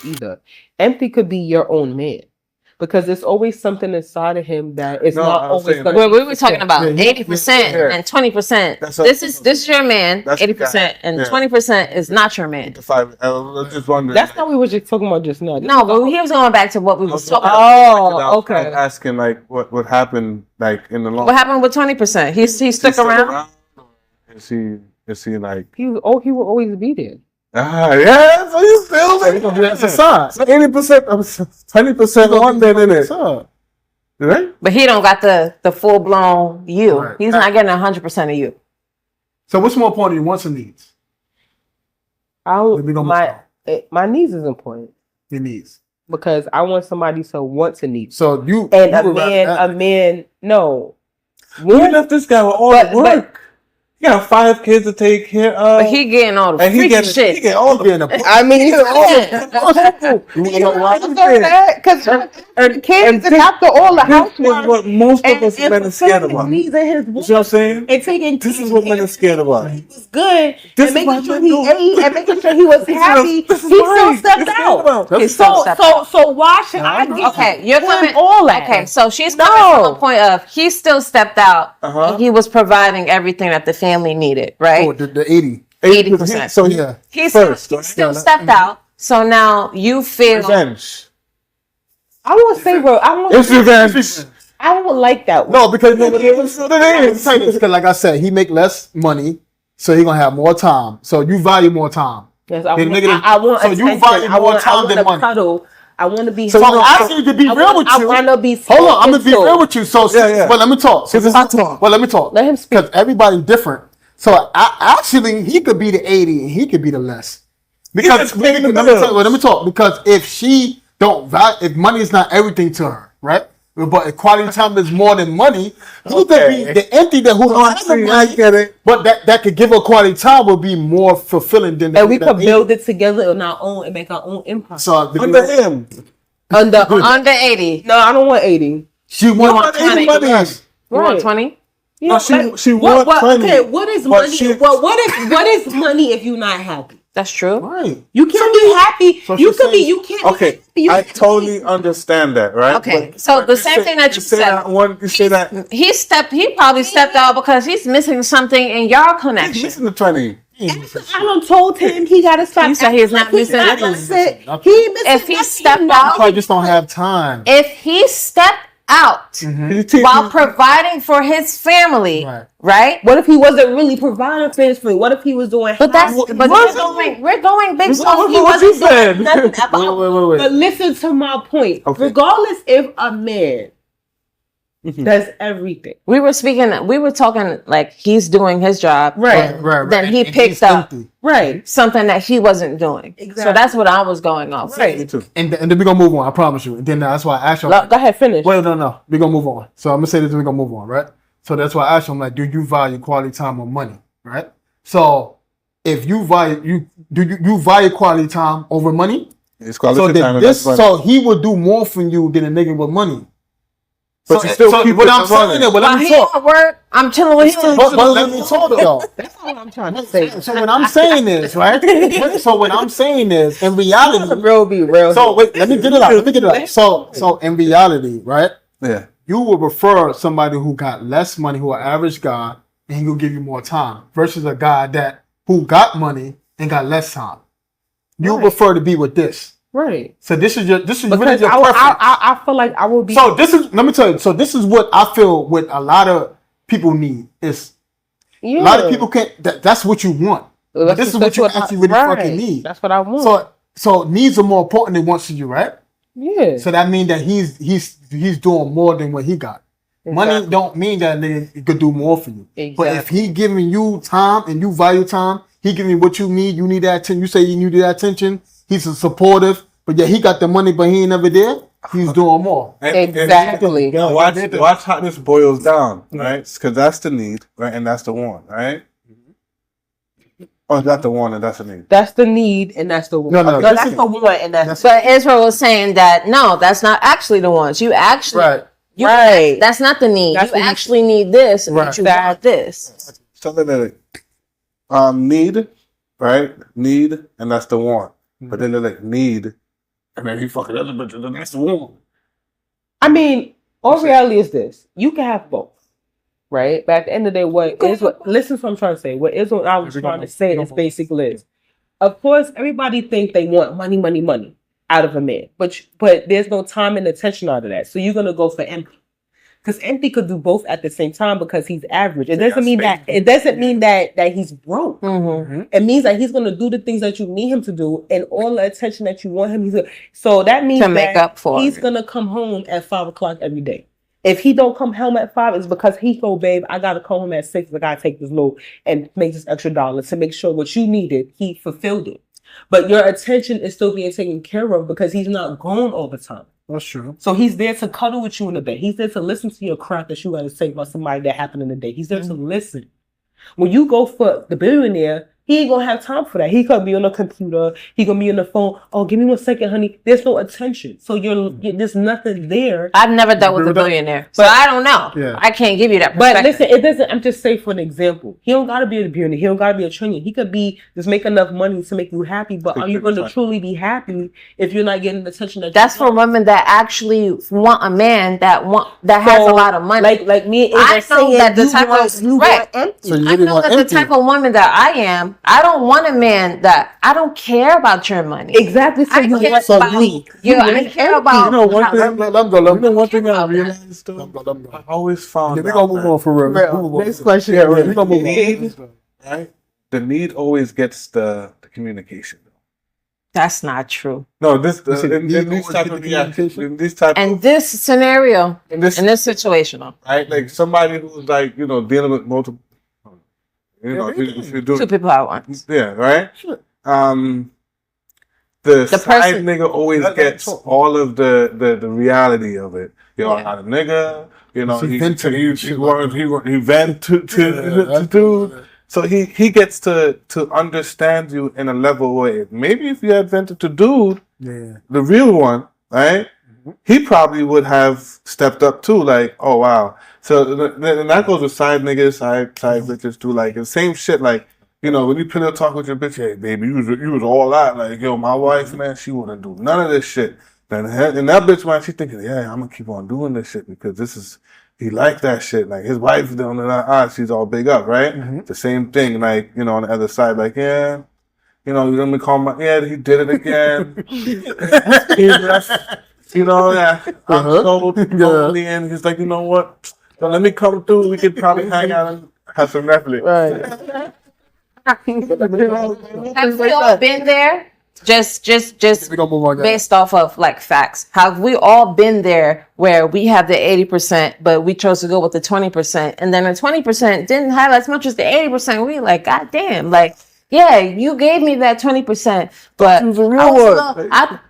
either. Empty could be your own man. Because there's always something inside of him that is not always going to. Well, we were talking about 80% and 20%. This is your man, 80%, and 20% is not your man. I was just wondering. That's not what we were just talking about just now. No, but he was going back to what we was talking about. Oh, okay. Asking like what happened like in the long. What happened with 20%? He stuck around. Is he like? He will always be there. Yeah, so you feel it. That's a sign. So 80%, 20% on there, innit? Right? But he don't got the full blown you. Right. He's not getting 100% of you. So what's more important, your wants and needs? My needs is important. Your needs. Because I want somebody to want to need. So you and a man. No. You left this guy with all the work. You got 5 kids to take care of. But he getting all the freaky shit. He getting all the I mean, he's all because kids and after all the housework. This is what most of us men are scared about. You know what I'm saying? And taking this is what men are scared about. He was good. And making sure he ate and making sure he was happy. He still stepped out. So why should I get okay, you're coming all that? Okay, so she's coming from the point of he still stepped out and he was providing everything that the family needed, right? Oh, the 80%. So yeah, he still stepped out. So now you feel revenge. I won't say bro. It's revenge. I would like that one. No, because because like I said, he make less money, so he gonna have more time. So you value more time. Yes, I want. So you value more time than money. Cuddle. I want to be. So I'm asking you to be real with you. I want to be. Hold on, I'm gonna be real with you. So, but let me talk. So let me talk. Let him speak. Because everybody's different. So actually, he could be the 80 and he could be the less. Because let me talk. Because if she don't value, if money is not everything to her, right? But if quality time is more than money, he could be the empty that who don't have the money. I get it. But that could give her quality time will be more fulfilling than and we could build it together on our own and make our own empire. So under him. Under 80. No, I don't want 80. She wants 20. money. You want 20? No, she wants 20. Okay, what is money? What is money if you're not happy? That's true. Right. You can't be happy. So You can't okay, be happy. I totally understand that, right? Okay, so the same thing that you said. You say that he probably stepped out because he's missing something in your he's connection. missing the 20. I done told him he got to stop. You said he's not missing anything. If he stepped out, I just don't have time. if he stepped out while providing for his family, right? What if he wasn't really providing for his family? What if he was doing? But we're going based off He wasn't doing nothing about. Wait. But listen to my point. Okay. Regardless if a man does everything, we were talking like he's doing his job, right? Then he picked up something that he wasn't doing. Exactly. So that's what I was going off. Right. Me too. And then we're gonna move on. I promise you. And then that's why I asked you. Go ahead, finish. Wait, no. We're gonna move on. So I'm gonna say this and we're gonna move on, right? So that's why I asked you, I'm like, do you value quality time or money? Right? So if you value you value quality time over money? It's quality time. So he would do more for you than a nigga with money. But you still keep what I'm saying is, While he at work, I'm chilling with him. But let me talk though. That's what I'm trying to say. So what I'm saying is, right? So what I'm saying is, in reality, real. So wait, let me get it out. So in reality, right? Yeah. You would prefer somebody who got less money, who an average guy, and he will give you more time, versus a guy who got money and got less time. You would prefer to be with this. Right. So this is really your preference. I feel like I will be. So let me tell you. So this is what I feel what a lot of people need is. A lot of people can't. That's what you want. But this is what you actually really fucking need. That's what I want. So needs are more important than wants from you, right? Yeah. So that means that he's doing more than what he got. Exactly. Money don't mean that nigga could do more for you. Exactly. But if he giving you time and you value time, he giving you what you need. You need that attention. You say you need that attention. He's supportive, but yeah, he got the money, but he ain't never there. He's doing more. Exactly. Watch how this boils down, right? Because that's the need, right, and that's the want, right? Oh, that's the want and that's the need. That's the need and that's the want. No, that's the want and that's. But Israel was saying that no, that's not actually the wants. You actually right. That's not the need. You actually need this, and you want this. Something that need, right? Need, and that's the want. But then they're like need, and then he fucking other bitches, and that's the one. I mean, all reality is this: you can have both, right? But at the end of the day, listen to what I'm trying to say. What I was trying to say is basically this. Of course, everybody think they want money out of a man, but there's no time and attention out of that. So you're gonna go for empty. Because empty could do both at the same time because he's average. It doesn't mean that he's broke. Mm-hmm. It means that he's gonna do the things that you need him to do and all the attention that you want him to do. So that means to make up for he's gonna come home at 5 o'clock every day. If he don't come home at 5, it's because he go, babe, I gotta come home at 6. I gotta take this load and make this extra dollar to make sure what you needed, he fulfilled it. But your attention is still being taken care of because he's not gone all the time. That's true. So he's there to cuddle with you in the bed. He's there to listen to your crap that you got to say about somebody that happened in the day. He's there to listen. When you go for the billionaire, he ain't gonna have time for that. He could be on the computer. He gonna be on the phone. Oh, give me 1 second, honey. There's no attention. So there's nothing there. I've never dealt with a billionaire, so I don't know. Yeah. I can't give you that perspective. But listen, it doesn't. I'm just saying for an example. He don't gotta be a billionaire. He don't gotta be a trillionaire. He could be just make enough money to make you happy. But are you gonna truly be happy if you're not getting the attention that? That's for women that actually want a man that has a lot of money. Like me. I know that the type of I know that the type of woman that I am. I don't want a man that I don't care about your money. Exactly. So I care about me. I care about. You know one thing I realized though. I always found. We're gonna move on for real. Next question. Yeah, we're gonna move on. Right. The need always gets the communication. That's not true. No, in this scenario, in this situational, right? Like somebody who's like dealing with multiple. If you're doing 2 people at once. Yeah, right? The side nigga always gets all of the reality of it. You're not a nigga, he vent to dude. So he gets to understand you in a level way. Maybe if you had vented to dude, the real one, right? He probably would have stepped up too, like, oh wow. So and that goes with side niggas, side bitches too. Like the same shit. Like when you put a talk with your bitch, hey baby, you was all out. Like my wife, man, she wouldn't do none of this shit. And that bitch, man, she thinking, yeah, I'm gonna keep on doing this shit because he like that shit. Like his wife's doing it, she's all big up, right? Mm-hmm. The same thing, like on the other side, like you let me call he did it again. I'm so lonely, and he's like, you know what? So let me come through. We could probably hang out and have some Netflix. Right. Have we all been there? Just based off of like facts. Have we all been there where we have the 80%, but we chose to go with the 20%, and then the 20% didn't have as much as the 80%? We like, God damn, like. Yeah, you gave me that 20%, but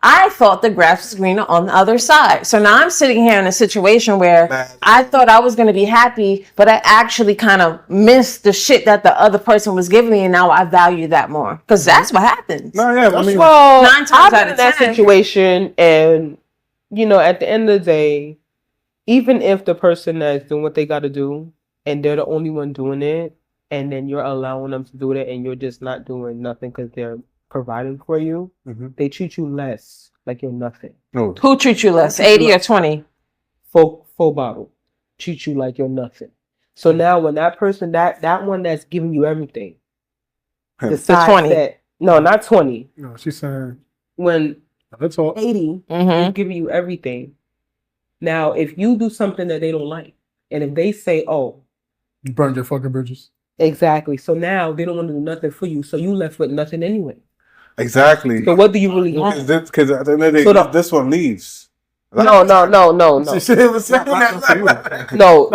I thought the grass was greener on the other side. So now I'm sitting here in a situation where I thought I was going to be happy, but I actually kind of missed the shit that the other person was giving me, and now I value that more because that's what happens. No, yeah, I mean, 9 times out of that situation, and at the end of the day, even if the person that's doing what they got to do, and they're the only one doing it, and then you're allowing them to do it, and you're just not doing nothing because they're providing for you, they treat you less, like you're nothing. No. Who treats you less, 80 or 20? Full bottle. Treat you like you're nothing. So now when that person, that one that's giving you everything, decides 20. that, no, not 20. No, she's saying when that's all 80 is giving you everything. Now, if you do something that they don't like, and if they say, oh, you burned your fucking bridges. Exactly. So now they don't want to do nothing for you. So you left with nothing anyway. Exactly. So what do you really want? Because at the end of the day, this one leaves. No. No,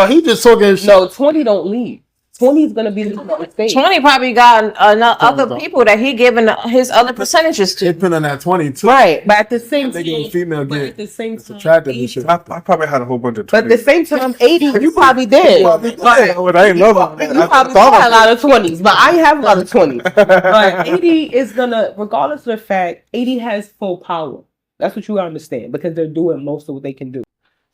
he just talking shit. No, 20 don't leave. 20 is gonna be the mistake. 20 probably got other people that he giving his other percentages to. He put on that 20 too. Right, but at the same time, female at the same time, attractive and shit. I probably had a whole bunch of 20s. But at the same time, 80, you probably did. I ain't love it. You probably had a lot of 20s, but I have a lot of 20s. But 80 is gonna, regardless of the fact, 80 has full power. That's what you understand because they're doing most of what they can do.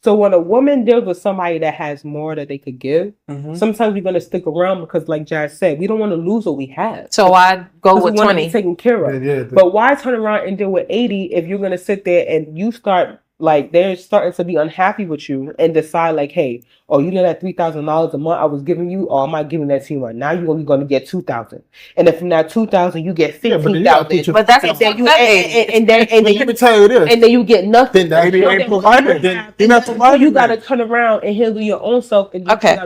So when a woman deals with somebody that has more that they could give, sometimes we're gonna stick around because, like Jazz said, we don't want to lose what we have. So I go with we want to 20. be taken care of. But why turn around and deal with 80 if you're gonna sit there and you start like they're starting to be unhappy with you and decide like, hey, oh, you know that $3,000 a month I was giving you, or am I giving that to you right now? You're only gonna get $2,000, and if from that $2,000 you get $15,000, but that's and then you and then let me tell you this, and then you get nothing. Then you gotta turn around and handle your own self. And okay,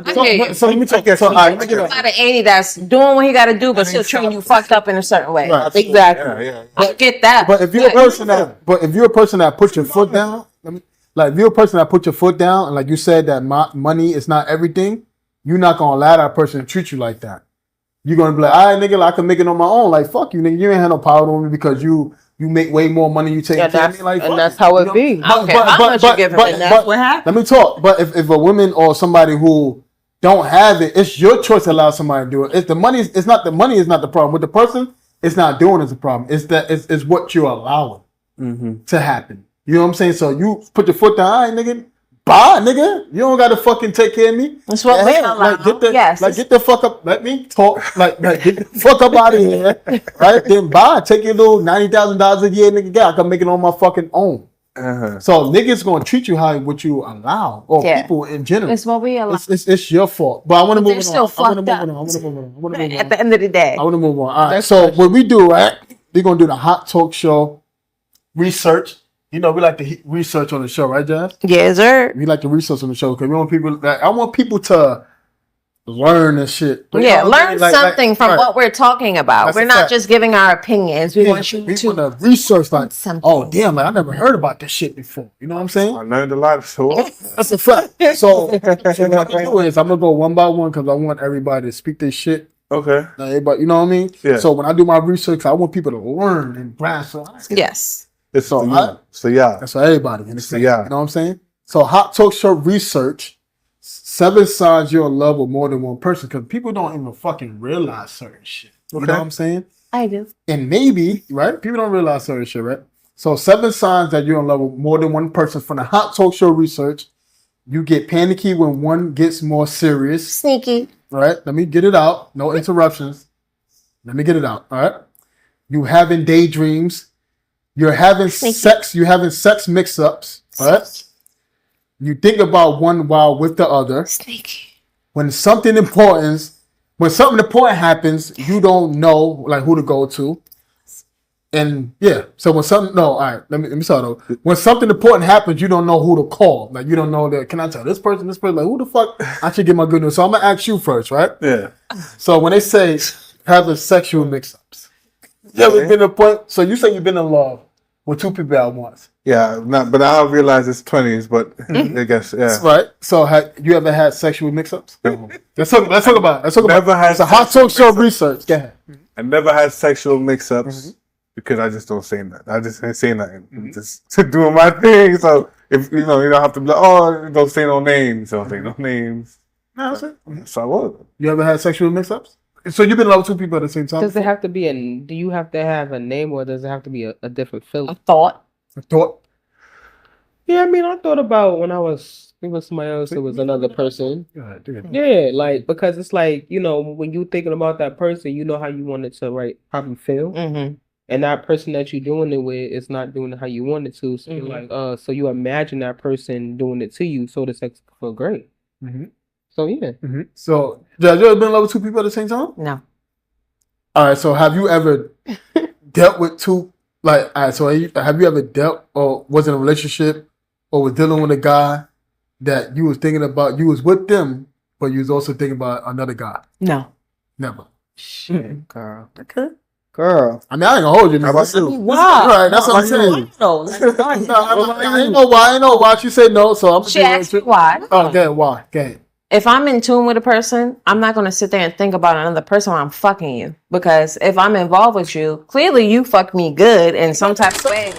so let me talk. So I get about an 80 that's doing what he got to do, but still treating you fucked up in a certain way. Right. Exactly. Yeah. I get that. But if you're a person that puts your foot down, like if you're a person that put your foot down, and like you said that money is not everything, you're not gonna allow that person to treat you like that. You're gonna be like, all right, nigga, I can make it on my own. Like, fuck you, nigga. You ain't had no power over me because you make way more money. You take care of me. Like, and that's how it be. Okay, how much you giving? That's what happened. Let me talk. But if a woman or somebody who don't have it, it's your choice to allow somebody to do it. It's the money. It's not the money. Is not the problem. With the person, it's not doing is the problem. It's that it's what you're allowing to happen. You know what I'm saying? So you put your foot down, all right, nigga. Bye, nigga. You don't gotta fucking take care of me. That's what we allow. Like, Yes. Get the fuck up. Let me talk. Like get the fuck up out of here. Right? Then bye. Take your little $90,000 a year, nigga. I can make it on my fucking own. So niggas gonna treat you how what you allow, or people in general. It's what we allow. It's your fault. But I want to move on. Still I want to fucked move on. I want to move on. At the end of the day, I want to move on. All right. So what we do, right? We're gonna do the hot talk show research. You know, we like to research on the show, right, Jazz? yes, sir. We like to research on the show because we want people. I want people to learn and shit. Yeah, learn something from what we're talking about. That's we're a not fact. just giving our opinions. We want you we to want to research like, something. oh damn, like I never heard about this shit before. You know what I'm saying? I learned a lot. So That's a fact. So what I'm gonna do is I'm gonna go one by one because I want everybody to speak their shit. okay. Everybody, you know what I mean? Yeah. So when I do my research, I want people to learn and grasp. Yes. It's So, for you. I- So yeah. That's for everybody. You understand? Yeah. You know what I'm saying? So hot talk show research. 7 signs you're in love with more than one person because people don't even fucking realize certain shit. You know what I'm saying? I do. And maybe, right? People don't realize certain shit, right? So 7 signs that you're in love with more than one person from the hot talk show research. You get panicky when one gets more serious. Sneaky. Right? Let me get it out. No interruptions. Let me get it out. All right. You having daydreams. You're having sex. You're having sex mix-ups. All right. You think about one while with the other. Sneaky. When something important happens, you don't know like who to go to. And yeah, so when something all right, let me start though. When something important happens, you don't know who to call. Like you don't know that. Can I tell this person? Like who the fuck? I should get my good news. So I'm gonna ask you first, right? Yeah. So when they say having sexual mix-ups, you ever been to a point? So you say you've been in love with 2 people at once. Yeah, but I realize it's 20s, but I guess, yeah. Right. So you ever had sexual mix-ups? Let's talk about it. Never had it's a hot talk show research. Go ahead. I never had sexual mix-ups because I just don't say nothing. I just ain't say nothing. I'm just doing my thing. So if you don't have to be like, oh, don't say no names. Don't say no names. No, that's it. So I would. You ever had sexual mix-ups? So you've been in love with 2 people at the same time? Does it have to be do you have to have a name, or does it have to be a different feeling? A thought. I thought. Yeah, I mean, I thought about when I was with somebody else, it was another person. Yeah, like, because it's like, when you're thinking about that person, you know how you want it to, probably feel. Mm-hmm. And that person that you're doing it with is not doing it how you want it to. So you're like, so you imagine that person doing it to you, so the sex could feel great. Mm-hmm. So yeah. Mm-hmm. So, have you ever been in love with 2 people at the same time? No. All right. So, have you ever dealt with 2? Like, all right. So, have you ever dealt or was in a relationship or was dealing with a guy that you was thinking about? You was with them, but you was also thinking about another guy. No. Never. Shit, girl. Okay. Girl. I mean, I ain't gonna hold you. How about you? Wow. Right. That's what I'm saying. No. I ain't know why. I ain't know why she said no. So I'm. She asked me why. Oh, okay. Why? Okay. If I'm in tune with a person, I'm not going to sit there and think about another person while I'm fucking you. Because if I'm involved with you, clearly you fucked me good in some type of way.